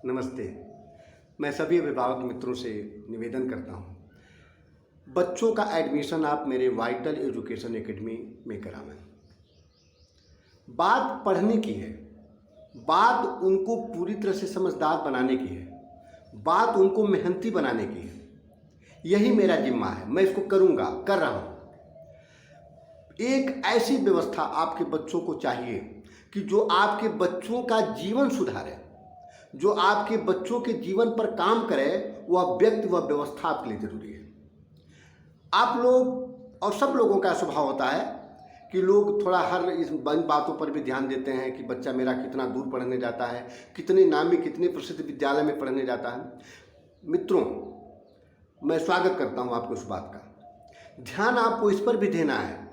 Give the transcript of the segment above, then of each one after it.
नमस्ते। मैं सभी अभिभावक मित्रों से निवेदन करता हूँ, बच्चों का एडमिशन आप मेरे वाइटल एजुकेशन एकेडमी में करावें। बात पढ़ने की है, बात उनको पूरी तरह से समझदार बनाने की है, बात उनको मेहनती बनाने की है। यही मेरा जिम्मा है, मैं इसको करूँगा, कर रहा हूँ। एक ऐसी व्यवस्था आपके बच्चों को चाहिए कि जो आपके बच्चों का जीवन सुधारे, जो आपके बच्चों के जीवन पर काम करे। वह व्यक्ति, वह व्यवस्था आपके लिए जरूरी है। आप लोग और सब लोगों का स्वभाव होता है कि लोग थोड़ा हर इस बातों पर भी ध्यान देते हैं कि बच्चा मेरा कितना दूर पढ़ने जाता है, कितने नामी, कितने प्रसिद्ध विद्यालय में पढ़ने जाता है। मित्रों, मैं स्वागत करता हूं आपको इस बात का। ध्यान आपको इस पर भी देना है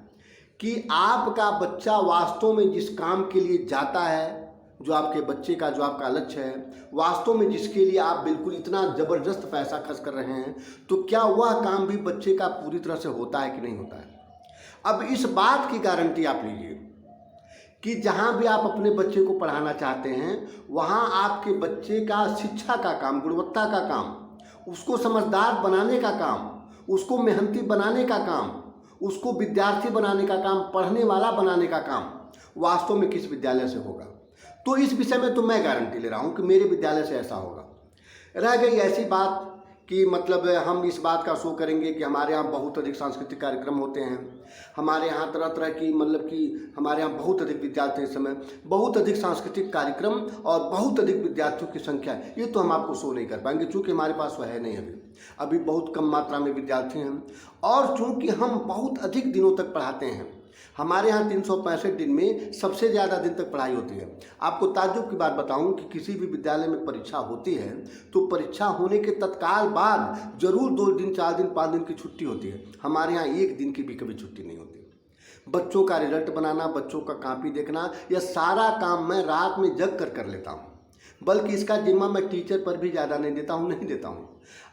कि आपका बच्चा वास्तव में जिस काम के लिए जाता है, जो आपके बच्चे का, जो आपका लक्ष्य है, वास्तव में जिसके लिए आप बिल्कुल इतना ज़बरदस्त पैसा खर्च कर रहे हैं, तो क्या वह काम भी बच्चे का पूरी तरह से होता है कि नहीं होता है। अब इस बात की गारंटी आप लीजिए कि जहाँ भी आप अपने बच्चे को पढ़ाना चाहते हैं, वहाँ आपके बच्चे का शिक्षा का काम, गुणवत्ता का काम, उसको समझदार बनाने का काम, उसको मेहनती बनाने का काम, उसको विद्यार्थी बनाने का काम, पढ़ने वाला बनाने का काम वास्तव में किस विद्यालय से होगा। तो इस विषय में तो मैं गारंटी ले रहा हूँ कि मेरे विद्यालय से ऐसा होगा। रह गई ऐसी बात कि मतलब हम इस बात का शो करेंगे कि हमारे यहाँ बहुत अधिक सांस्कृतिक कार्यक्रम होते हैं, हमारे यहाँ तरह तरह की, मतलब कि हमारे यहाँ बहुत अधिक विद्यार्थी इस समय, बहुत अधिक सांस्कृतिक कार्यक्रम और बहुत अधिक विद्यार्थियों की संख्या है। ये तो हम आपको शो नहीं कर पाएंगे, चूँकि हमारे पास वह है नहीं। अभी बहुत कम मात्रा में विद्यार्थी हैं, और चूँकि हम बहुत अधिक दिनों तक पढ़ाते हैं। हमारे यहाँ 365 दिन में सबसे ज़्यादा दिन तक पढ़ाई होती है। आपको ताज्जुब की बात बताऊं कि किसी भी विद्यालय में परीक्षा होती है तो परीक्षा होने के तत्काल बाद जरूर 2 दिन, 4 दिन, 5 दिन की छुट्टी होती है। हमारे यहाँ 1 दिन की भी कभी छुट्टी नहीं होती। बच्चों का रिजल्ट बनाना, बच्चों का कॉपी देखना, यह सारा काम मैं रात में जग कर लेता हूँ। बल्कि इसका जिम्मा मैं टीचर पर भी ज़्यादा नहीं देता हूँ।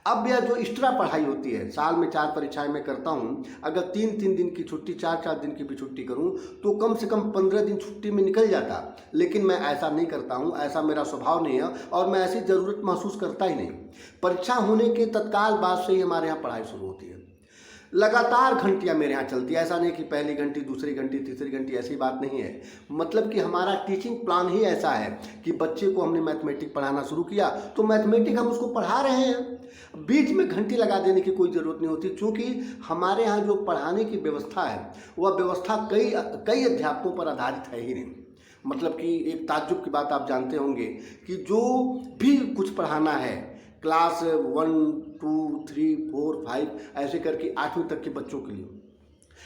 अब यह जो एक्स्ट्रा पढ़ाई होती है, साल में 4 परीक्षाएं मैं करता हूँ। अगर 3-3 दिन की छुट्टी, 4-4 दिन की भी छुट्टी करूँ तो कम से कम 15 दिन छुट्टी में निकल जाता। लेकिन मैं ऐसा नहीं करता हूँ, ऐसा मेरा स्वभाव नहीं है और मैं ऐसी ज़रूरत महसूस करता ही नहीं। परीक्षा होने के तत्काल बाद से ही हमारे यहाँ पढ़ाई शुरू होती है। लगातार घंटियाँ मेरे यहाँ चलती है। ऐसा नहीं कि पहली घंटी, दूसरी घंटी, तीसरी घंटी, ऐसी बात नहीं है। मतलब कि हमारा टीचिंग प्लान ही ऐसा है कि बच्चे को हमने मैथमेटिक्स पढ़ाना शुरू किया तो मैथमेटिक्स हम उसको पढ़ा रहे हैं। बीच में घंटी लगा देने की कोई ज़रूरत नहीं होती, क्योंकि हमारे यहाँ जो पढ़ाने की व्यवस्था है वह व्यवस्था कई अध्यापकों पर आधारित है ही नहीं। मतलब कि एक ताज्जुब की बात आप जानते होंगे कि जो भी कुछ पढ़ाना है, क्लास 1, 2, 3, 4, 5 ऐसे करके 8वीं तक के बच्चों के लिए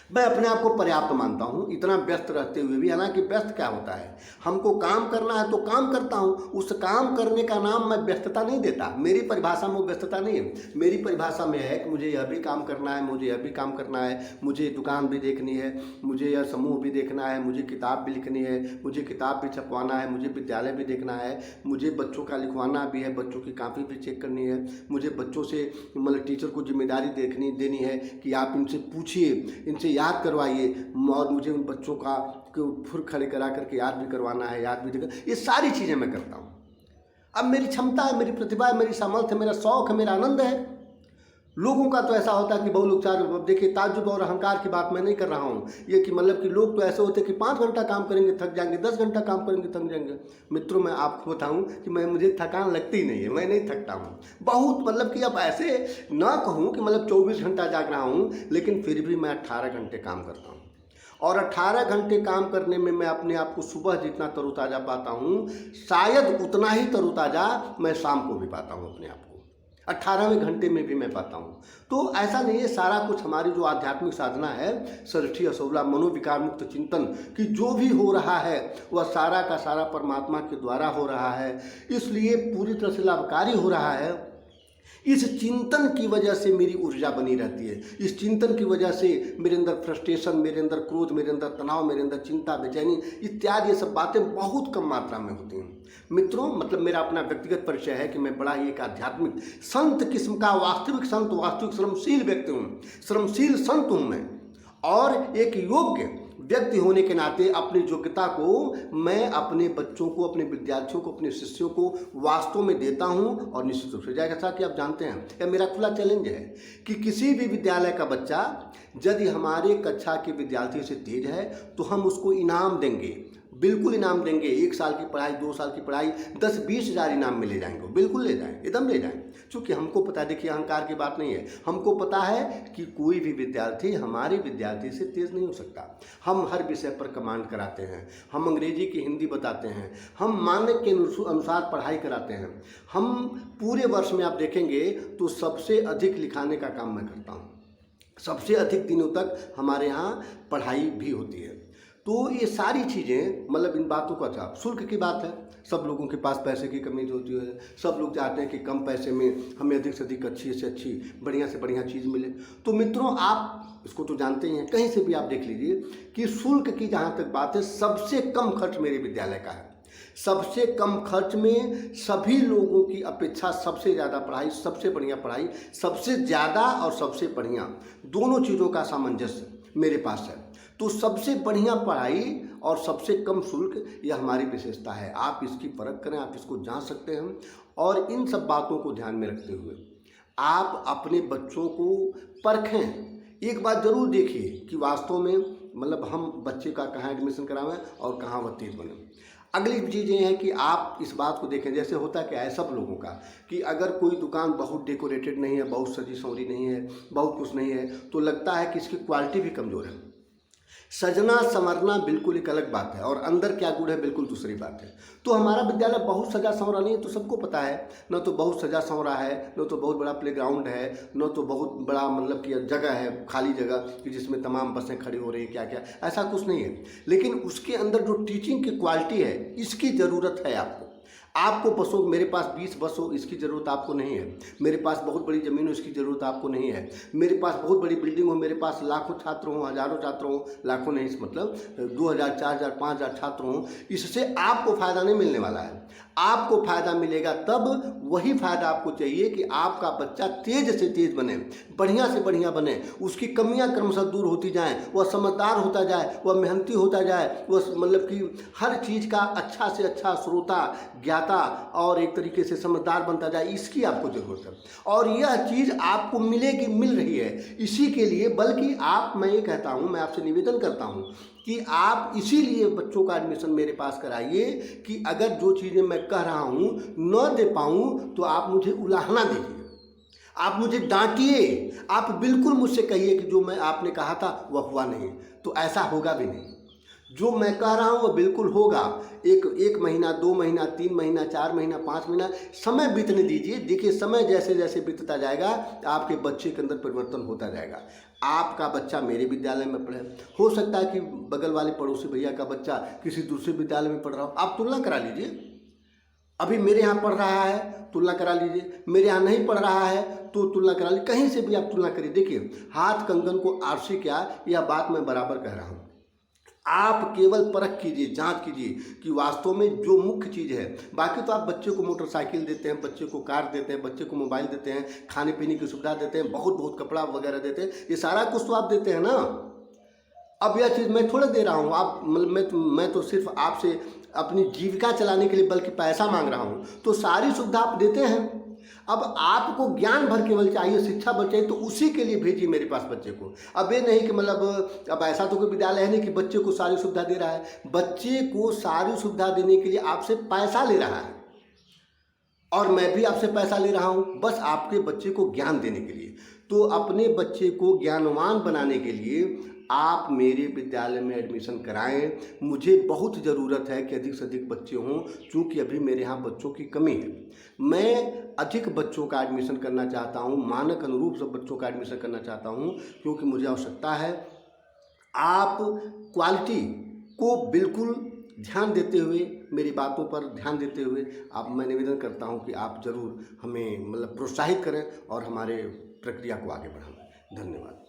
मैं अपने आप को पर्याप्त मानता हूँ। इतना व्यस्त रहते हुए भी, हालांकि व्यस्त क्या होता है, हमको काम करना है तो काम करता हूँ। उस काम करने का नाम मैं व्यस्तता नहीं देता। मेरी परिभाषा में वो व्यस्तता नहीं है। मेरी परिभाषा में है कि मुझे यह भी काम करना है, मुझे यह भी काम करना है, मुझे दुकान भी देखनी है, मुझे यह समूह भी देखना है, मुझे किताब भी लिखनी है, मुझे किताब भी छपवाना है, मुझे विद्यालय भी देखना है, मुझे बच्चों का लिखवाना भी है, बच्चों की कापी भी चेक करनी है, मुझे बच्चों से, मतलब टीचर को जिम्मेदारी देनी है कि आप इनसे पूछिए, इनसे याद करवाइए, और मुझे उन बच्चों का फुर खड़े करा करके याद भी करवाना है, याद भी देकर, ये सारी चीज़ें मैं करता हूँ। अब मेरी क्षमता है, मेरी प्रतिभा है, मेरी सामर्थ्य है, मेरा शौक है, मेरा आनंद है। लोगों का तो ऐसा होता है कि बहुत लोग देखिए, ताज्जुब और अहंकार की बात मैं नहीं कर रहा हूँ, ये कि मतलब कि लोग तो ऐसे होते हैं कि 5 घंटा काम करेंगे थक जाएंगे, 10 घंटा काम करेंगे थक जाएंगे। मित्रों, मैं आपको बताऊँ कि मुझे थकान लगती नहीं है, मैं नहीं थकता हूँ बहुत। मतलब कि अब ऐसे ना कहूँ कि मतलब 24 घंटा जाग रहा हूँ, लेकिन फिर भी मैं 18 घंटे काम करता हूँ। और 18 घंटे काम करने में मैं अपने आप को सुबह जितना तरोताज़ा पाता हूँ, शायद उतना ही तरोताज़ा मैं शाम को भी पाता हूँ अपने आप को। 18वें घंटे में भी मैं पाता हूँ। तो ऐसा नहीं है, सारा कुछ हमारी जो आध्यात्मिक साधना है, षष्ठी असौला मनोविकार मुक्त चिंतन, कि जो भी हो रहा है वह सारा का सारा परमात्मा के द्वारा हो रहा है, इसलिए पूरी तरह से लाभकारी हो रहा है। इस चिंतन की वजह से मेरी ऊर्जा बनी रहती है। इस चिंतन की वजह से मेरे अंदर फ्रस्ट्रेशन, मेरे अंदर क्रोध, मेरे अंदर तनाव, मेरे अंदर चिंता, बेचैनी इत्यादि ये सब बातें बहुत कम मात्रा में होती हैं। मित्रों, मतलब मेरा अपना व्यक्तिगत परिचय है कि मैं बड़ा ही एक आध्यात्मिक संत किस्म का, वास्तविक संत, वास्तविक श्रमशील व्यक्ति हूँ, श्रमशील संत हूँ मैं, और एक योग्य व्यक्ति होने के नाते अपनी योग्यता को मैं अपने बच्चों को, अपने विद्यार्थियों को, अपने शिष्यों को वास्तव में देता हूं। और निश्चित रूप से जैसा कि आप जानते हैं, यह मेरा खुला चैलेंज है कि किसी भी विद्यालय का बच्चा यदि हमारे कक्षा के विद्यार्थी से तेज है तो हम उसको इनाम देंगे, बिल्कुल इनाम देंगे। 1 साल की पढ़ाई, 2 साल की पढ़ाई 10-20 हज़ार इनाम में ले जाएंगे, बिल्कुल ले जाएं, एकदम ले जाएं। क्योंकि हमको पता है, देखिए अहंकार की बात नहीं है, हमको पता है कि कोई भी विद्यार्थी हमारे विद्यार्थी से तेज़ नहीं हो सकता। हम हर विषय पर कमांड कराते हैं, हम अंग्रेजी की हिंदी बताते हैं, हम मानक के अनुसार पढ़ाई कराते हैं। हम पूरे वर्ष में आप देखेंगे तो सबसे अधिक लिखाने का काम मैं करता हूँ, सबसे अधिक दिनों तक हमारे यहाँ पढ़ाई भी होती है। तो ये सारी चीज़ें, मतलब इन बातों का था, शुल्क की बात है। सब लोगों के पास पैसे की कमी होती है, सब लोग चाहते हैं कि कम पैसे में हमें अधिक से अधिक अच्छी से अच्छी, बढ़िया से बढ़िया चीज़ मिले। तो मित्रों, आप इसको तो जानते ही हैं, कहीं से भी आप देख लीजिए कि शुल्क की जहाँ तक बात है, सबसे कम खर्च मेरे विद्यालय का है। सबसे कम खर्च में सभी लोगों की अपेक्षा सबसे ज़्यादा पढ़ाई, सबसे बढ़िया पढ़ाई, सबसे ज़्यादा और सबसे बढ़िया दोनों चीज़ों का सामंजस्य मेरे पास है। तो सबसे बढ़िया पढ़ाई और सबसे कम शुल्क, यह हमारी विशेषता है। आप इसकी परख करें, आप इसको जान सकते हैं। और इन सब बातों को ध्यान में रखते हुए आप अपने बच्चों को परखें। एक बात ज़रूर देखिए कि वास्तव में, मतलब हम बच्चे का कहाँ एडमिशन करावें और कहाँ वह तेज बने। अगली चीज़ ये है कि आप इस बात को देखें, जैसे होता क्या है सब लोगों का, कि अगर कोई दुकान बहुत डेकोरेटेड नहीं है, बहुत सजी संवरी नहीं है, बहुत कुछ नहीं है, तो लगता है कि इसकी क्वालिटी भी कमज़ोर है। सजना संवरना बिल्कुल एक अलग बात है और अंदर क्या गुण है बिल्कुल दूसरी बात है। तो हमारा विद्यालय बहुत सजा संवरा नहीं है, तो सबको पता है, न तो बहुत सजा संवरा है, न तो बहुत बड़ा प्लेग्राउंड है, न तो बहुत बड़ा मतलब कि जगह है, खाली जगह कि जिसमें तमाम बसें खड़ी हो रही है, क्या क्या, ऐसा कुछ नहीं है। लेकिन उसके अंदर जो टीचिंग की क्वालिटी है, इसकी ज़रूरत है आपको। आपको बसों, मेरे पास 20 बस हो इसकी ज़रूरत आपको नहीं है, मेरे पास बहुत बड़ी ज़मीन हो इसकी ज़रूरत आपको नहीं है, मेरे पास बहुत बड़ी बिल्डिंग हो, मेरे पास लाखों छात्र हों, हज़ारों छात्र हों, लाखों नहीं, मतलब 2000, 4000, 5000 छात्र हों, इससे आपको फ़ायदा नहीं मिलने वाला है। आपको फ़ायदा मिलेगा तब, वही फ़ायदा आपको चाहिए कि आपका बच्चा तेज से तेज बने, बढ़िया से बढ़िया बने, उसकी कमियां क्रमशः दूर होती जाएं, वह समझदार होता जाए, वह मेहनती होता जाए, वह मतलब कि हर चीज़ का अच्छा से अच्छा श्रोता, ज्ञाता और एक तरीके से समझदार बनता जाए, इसकी आपको ज़रूरत है। और यह चीज़ आपको मिलेगी, मिल रही है। इसी के लिए, बल्कि आप, मैं ये कहता हूँ, मैं आपसे निवेदन करता हूँ कि आप इसीलिए बच्चों का एडमिशन मेरे पास कराइए कि अगर जो चीज़ें मैं कह रहा हूँ न दे पाऊँ तो आप मुझे उलाहना दीजिए, आप मुझे डांटिए, आप बिल्कुल मुझसे कहिए कि जो मैं आपने कहा था वह हुआ नहीं, तो ऐसा होगा भी नहीं। जो मैं कह रहा हूँ वो बिल्कुल होगा। एक महीना, 2 महीना, 3 महीना, 4 महीना, 5 महीना समय बीतने दीजिए। देखिए, समय जैसे जैसे बीतता जाएगा आपके बच्चे के अंदर परिवर्तन होता जाएगा। आपका बच्चा मेरे विद्यालय में पढ़े, हो सकता है कि बगल वाले पड़ोसी भैया का बच्चा किसी दूसरे विद्यालय में पढ़ रहा हो, आप तुलना करा लीजिए। अभी मेरे यहाँ पढ़ रहा है, तुलना करा लीजिए, मेरे यहाँ नहीं पढ़ रहा है तो तुलना करा लीजिए, कहीं से भी आप तुलना करिए। देखिए, हाथ कंगन को आरसी क्या, यह बात मैं बराबर कह रहा हूँ। आप केवल परख कीजिए, जांच कीजिए कि वास्तव में जो मुख्य चीज़ है। बाकी तो आप बच्चे को मोटरसाइकिल देते हैं, बच्चे को कार देते हैं, बच्चे को मोबाइल देते हैं, खाने पीने की सुविधा देते हैं, बहुत बहुत कपड़ा वगैरह देते हैं, ये सारा कुछ तो आप देते हैं ना। अब यह चीज़ मैं थोड़ा दे रहा हूँ, आप मतलब मैं तो सिर्फ आपसे अपनी जीविका चलाने के लिए बल्कि पैसा मांग रहा हूँ, तो सारी सुविधा आप देते हैं। अब आपको ज्ञान भर केवल चाहिए, शिक्षा भर चाहिए, तो उसी के लिए भेजिए मेरे पास बच्चे को। अब ये नहीं कि मतलब, अब ऐसा तो कोई विद्यालय है नहीं कि बच्चे को सारी सुविधा दे रहा है। बच्चे को सारी सुविधा देने के लिए आपसे पैसा ले रहा है और मैं भी आपसे पैसा ले रहा हूँ, बस आपके बच्चे को ज्ञान देने के लिए। तो अपने बच्चे को ज्ञानवान बनाने के लिए आप मेरे विद्यालय में एडमिशन कराएं। मुझे बहुत ज़रूरत है कि अधिक से अधिक बच्चे हों, क्योंकि अभी मेरे यहाँ बच्चों की कमी है। मैं अधिक बच्चों का एडमिशन करना चाहता हूँ, मानक अनुरूप सब बच्चों का एडमिशन करना चाहता हूँ, क्योंकि मुझे आवश्यकता है। आप क्वालिटी को बिल्कुल ध्यान देते हुए, मेरी बातों पर ध्यान देते हुए, आप, मैं निवेदन करता हूँ कि आप ज़रूर हमें मतलब प्रोत्साहित करें और हमारे प्रक्रिया को आगे बढ़ाएं। धन्यवाद।